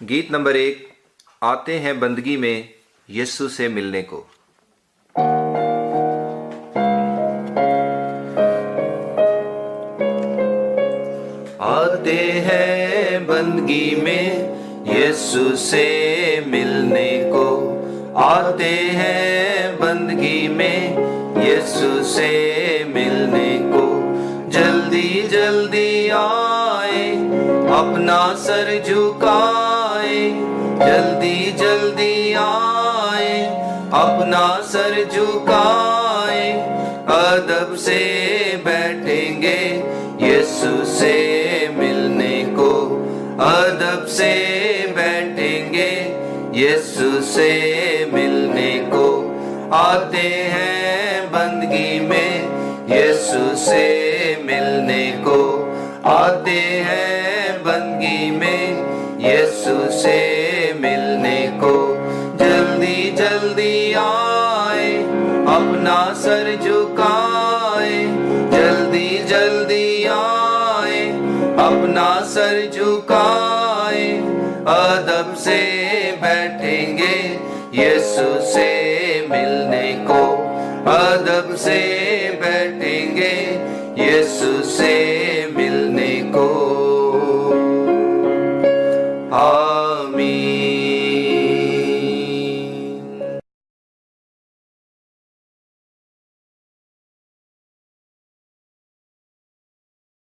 गीत नंबर 1, आते हैं बंदगी में यीशु से मिलने को। आते हैं बंदगी में यीशु से मिलने को, आते हैं बंदगी में यीशु से मिलने को। जल्दी जल्दी आए, अपना सर झुकाए, जल्दी जल्दी आए, अपना सर झुकाए। अदब से बैठेंगे यीशु से मिलने को, अदब से बैठेंगे यीशु से मिलने को। आते हैं बंदगी में यीशु से मिलने को, आते हैं बंदगी में यीशु से मिलने को। जल्दी जल्दी आए, अपना सर झुकाए, जल्दी जल्दी आए, अपना सर झुकाए। अदब से बैठेंगे यीशु से मिलने को, अदब से बैठेंगे यीशु से मिलने को। आमीन।